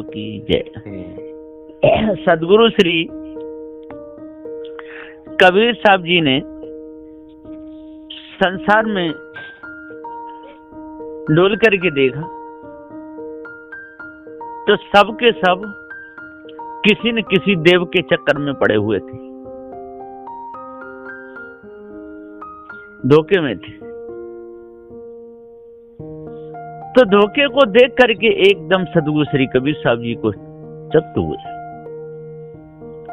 की जय। सदगुरु श्री कबीर साहब जी ने संसार में डोल करके देखा तो सब के सब किसी न किसी देव के चक्कर में पड़े हुए थे, धोखे में थे। तो धोखे को देख करके एकदम सदगुरु श्री कबीर साहब जी को चकित हुए।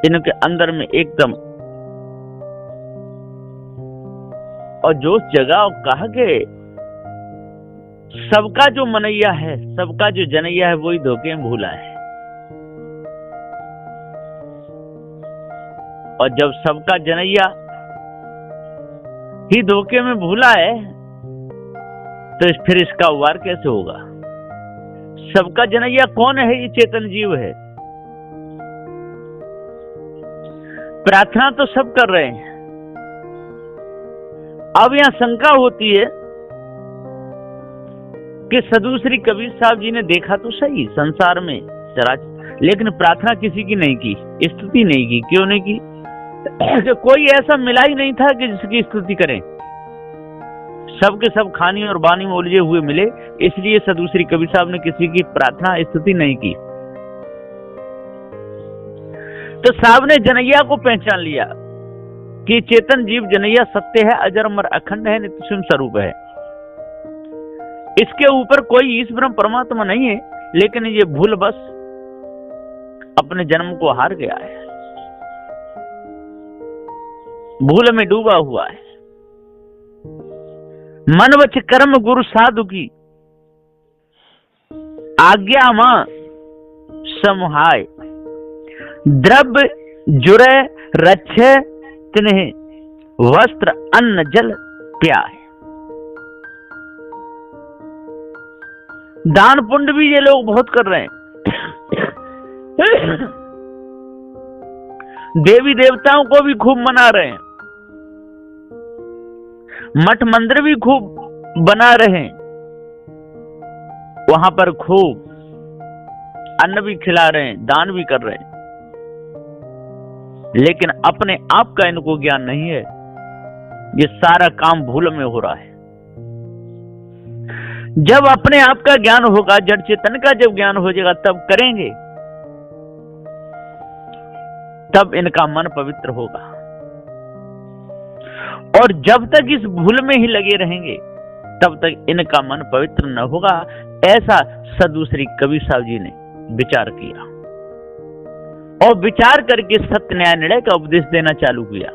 इनके अंदर में एकदम और जोश जगा और कहा कि सबका जो मनैया है, सबका जो जनैया है, वही धोखे में भूला है। और जब सबका जनैया ही धोखे में भूला है तो फिर इसका उबार कैसे होगा? सबका जनैया कौन है? ये चेतन जीव है। प्रार्थना तो सब कर रहे हैं। अब यहां शंका होती है कि सदगुरु श्री कबीर साहब जी ने देखा तो सही संसार में चराचर, लेकिन प्रार्थना किसी की नहीं की, स्तुति नहीं की। क्यों नहीं की? तो कोई ऐसा मिला ही नहीं था कि जिसकी स्तुति करें। सबके सब खानी और बानी में उलझे हुए मिले, इसलिए सदगुरु श्री कबीर साहब ने किसी की प्रार्थना स्तुति नहीं की। तो साहब ने जनैया को पहचान लिया कि चेतन जीव जनैया सत्य है, अजर अमर अखंड है, नित्य स्वयं स्वरूप है। इसके ऊपर कोई ईश ब्रह्म परमात्मा नहीं है, लेकिन ये भूल बस अपने जन्म को हार गया है, भूल में डूबा हुआ है। मन वच कर्म गुरु साधु की आज्ञा मां समहाय, द्रव्य जुरे रक्षे तिन्हें, वस्त्र अन्न जल प्याय। दान पुण्य भी ये लोग बहुत कर रहे हैं। देवी देवताओं को भी खूब मना रहे हैं, मठ मंदिर भी खूब बना रहे हैं, वहां पर खूब अन्न भी खिला रहे हैं, दान भी कर रहे हैं, लेकिन अपने आप का इनको ज्ञान नहीं है। ये सारा काम भूल में हो रहा है। जब अपने आप का ज्ञान होगा, जड़ चेतन का जब ज्ञान हो जाएगा, तब करेंगे, तब इनका मन पवित्र होगा। और जब तक इस भूल में ही लगे रहेंगे, तब तक इनका मन पवित्र न होगा। ऐसा सदगुरु श्री कबीर साहब जी ने विचार किया और विचार करके सत्य न्याय निर्णय का उपदेश देना चालू किया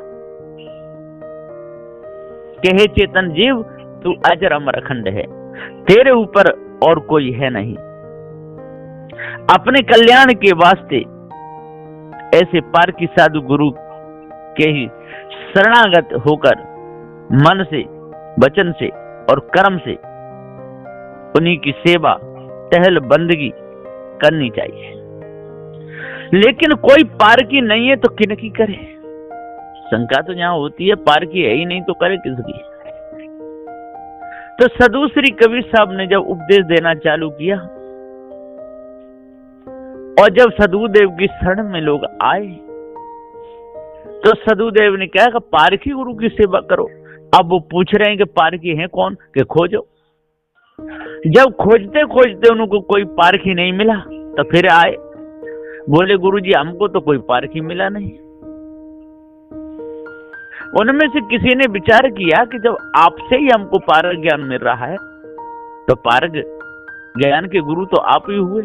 कि हे चेतन जीव, तू अजर अमर अखंड है, तेरे ऊपर और कोई है नहीं। अपने कल्याण के वास्ते ऐसे पार की साधु गुरु के ही शरणागत होकर मन से, वचन से और कर्म से उन्हीं की सेवा, टहल बंदगी करनी चाहिए। लेकिन कोई पार की नहीं है तो किन की करे? शंका तो यहां होती है, पार की है ही नहीं तो करे किसकी? तो सदगुरु श्री कबीर साहब ने जब उपदेश देना चालू किया और जब सदगुरु देव की शरण में लोग आए तो सदगुरु देव ने कहा कि पारखी गुरु की सेवा करो। अब वो पूछ रहे हैं कि पारखी है कौन? कि खोजो। जब खोजते खोजते उनको कोई पारखी नहीं मिला तो फिर आए, बोले गुरुजी हमको तो कोई पारखी मिला नहीं। उनमें से किसी ने विचार किया कि जब आपसे ही हमको पारक ज्ञान मिल रहा है तो पारक ज्ञान के गुरु तो आप ही हुए,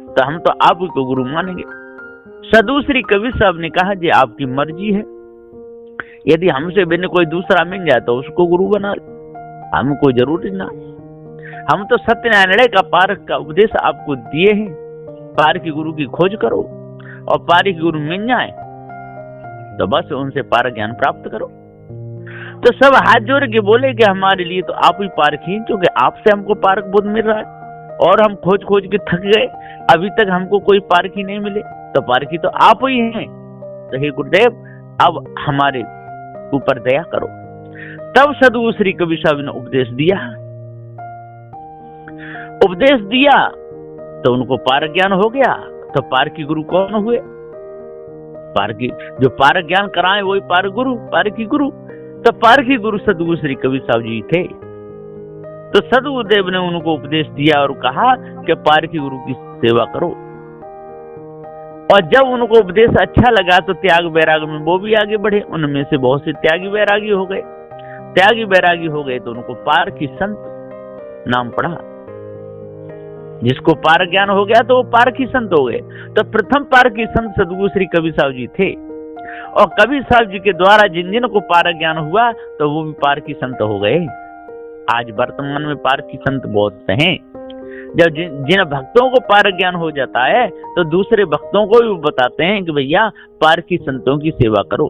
तो हम तो आप ही को गुरु मानेंगे। सदगुरु श्री कबीर साहब ने कहा जी आपकी मर्जी है, यदि हमसे बिना कोई दूसरा मिल जाए तो उसको गुरु बना ले, हमें कोई जरूरी ना। हम तो सत्य न्याय निर्णय का पारक का उपदेश आपको दिए हैं, पार की गुरु की खोज करो और पार की गुरु मिल जाए तो बस उनसे पारक ज्ञान प्राप्त करो। तो सब हाथ जोड़ के बोले कि हमारे लिए तो आप ही पारखी हैं, क्योंकि आपसे हमको पारक बोध मिल रहा है और हम खोज खोज के थक गए, अभी तक हमको कोई पारखी नहीं मिले, तो पारखी तो आप ही हैं। तो हे गुरुदेव अब हमारे ऊपर दया करो। तब सदगुरु श्री कबीर साहब ने उपदेश दिया तो उनको पार ज्ञान हो गया। तो पार की गुरु कौन हुए? पार की जो पार ज्ञान कराए वही पार गुरु, पार की गुरु। तो पार की गुरु सदगुरु श्री कबीर साहब जी थे। तो सदगुरुदेव ने उनको उपदेश दिया और कहा कि पार की गुरु की सेवा करो। और जब उनको उपदेश अच्छा लगा तो त्याग वैराग में वो भी आगे बढ़े। उनमें से बहुत से त्यागी वैरागी हो गए। त्यागी वैरागी हो गए तो उनको पार की संत नाम पड़ा। जिसको पार ज्ञान हो गया तो वो पार की संत हो गए। तो प्रथम पार की संत सदगुरु श्री कबीर साहब जी थे। और कबीर साहब जी के द्वारा जिन जिन को पार ज्ञान हुआ तो वो भी पार की संत हो गए। आज वर्तमान में पार की संत बहुत हैं। जब जिन भक्तों को पार ज्ञान हो जाता है तो दूसरे भक्तों को भी बताते हैं कि भैया पार की संतों की सेवा करो।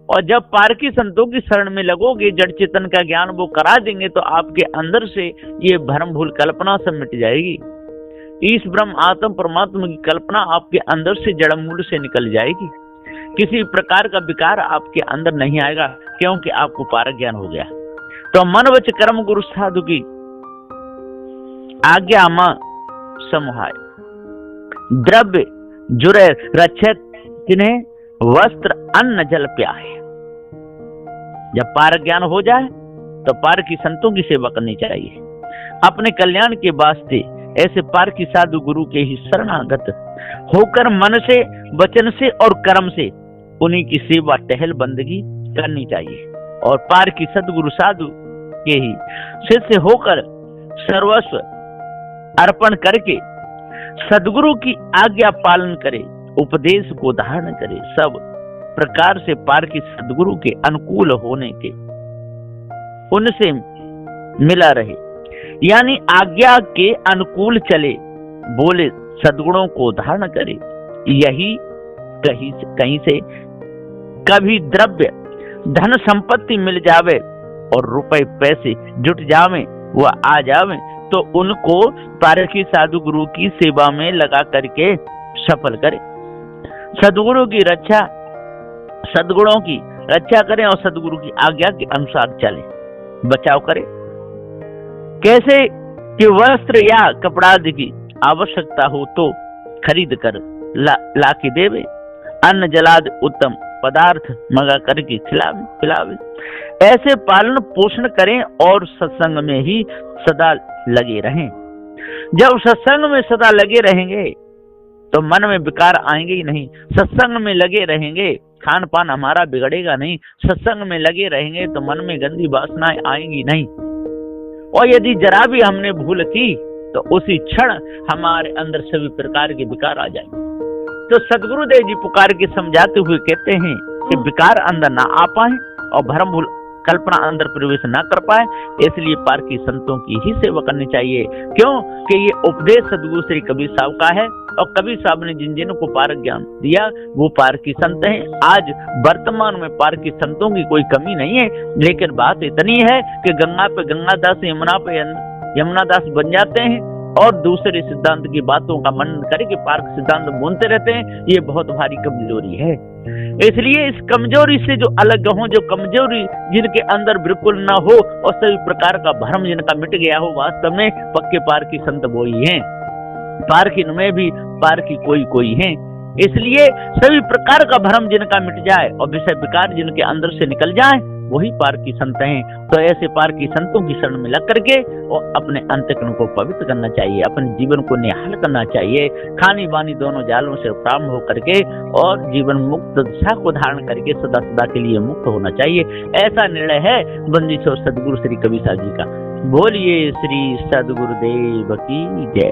और जब पार की संतों की शरण में लगोगे, जड़ चेतन का ज्ञान वो करा देंगे तो आपके अंदर से ये भ्रम भूल कल्पना सब मिट जाएगी। इस ब्रह्म आत्म परमात्मा की कल्पना आपके अंदर से जड़ मूल से निकल जाएगी। किसी प्रकार का विकार आपके अंदर नहीं आएगा, क्योंकि आपको पार ज्ञान हो गया। तो मन वच कर्म गुरु साधु की आज्ञा मां समुहाय, द्रव्य जुरे रक्षत तिन्हें वस्त्र अन्न जल प्याहे। जब पार ज्ञान हो जाए तो पार की संतों की सेवा करनी चाहिए। अपने कल्याण के वास्ते ऐसे पार की साधु गुरु के ही शरणागत होकर मन से, वचन से और कर्म से उन्हीं की सेवा टहल बंदगी करनी चाहिए। और पार की सदगुरु साधु के ही शिष्य होकर सर्वस्व अर्पण करके सदगुरु की आज्ञा पालन करे, उपदेश को धारण करे, सब प्रकार से पार की सदगुरु के अनुकूल होने के उनसे मिला रहे, यानी आज्ञा के अनुकूल चले, बोले सदगुणों को धारण करे। यही कहीं से कभी द्रव्य धन संपत्ति मिल जावे और रुपए पैसे जुट जावे, वह आ जावे तो उनको पार की साधु गुरु की सेवा में लगा करके सफल करे। सदगुरु की रक्षा, सदगुणों की रक्षा करें और सदगुरु की आज्ञा के अनुसार चले, बचाव करें। कैसे कि वस्त्र या कपड़ा आदि की आवश्यकता हो तो खरीद कर ला के देवे, अन्न जलादि उत्तम पदार्थ मंगा करके खिलावे। ऐसे पालन पोषण करें और सत्संग में ही सदा लगे रहें। जब सत्संग में सदा लगे रहेंगे तो मन में विकार आएंगे ही नहीं। सत्संग में लगे रहेंगे, खान पान हमारा बिगड़ेगा नहीं। सत्संग में लगे रहेंगे तो मन में गंदी वासनाएं आएंगी नहीं। और यदि जरा भी हमने भूल की तो उसी क्षण हमारे अंदर सभी प्रकार के विकार आ जाएंगे। तो सदगुरुदेव जी पुकार के समझाते हुए कहते हैं कि विकार अंदर ना आ पाए और भ्रम भूल कल्पना अंदर प्रवेश ना कर पाए, इसलिए पार की संतों की ही सेवा करनी चाहिए। क्यों कि ये उपदेश सदगुरु श्री कबीर साहब का है और कबीर साहब ने जिन जिन को पार ज्ञान दिया वो पार की संत हैं। आज वर्तमान में पार की संतों की कोई कमी नहीं है, लेकिन बात इतनी है कि गंगा पे गंगादास, यमुना पे यमुनादास बन जाते हैं और दूसरे सिद्धांत की बातों का मनन करके पार सिद्धांत बोलते रहते हैं। ये बहुत भारी कमजोरी है। इसलिए इस कमजोरी से जो अलग हो, जो कमजोरी जिनके अंदर बिल्कुल ना हो और सभी प्रकार का भ्रम जिनका मिट गया हो, वास्तव में पक्के पार की संत वो ही हैं। पार की में भी पार की कोई हैं। इसलिए सभी प्रकार का भ्रम जिनका मिट जाए और विषय विकार जिनके अंदर से निकल जाए वही पार की संत हैं। तो ऐसे पार की संतों की शरण में लग करके और अपने अंतःकरण को पवित्र करना चाहिए, अपने जीवन को निहाल करना चाहिए, खानी बानी दोनों जालों से प्रारंभ हो करके और जीवन मुक्त दिशा को धारण करके सदा सदा के लिए मुक्त होना चाहिए। ऐसा निर्णय है बंदिशोर सदगुरु श्री कबीर साहब जी का। बोलिए श्री सदगुरुदेव की जय।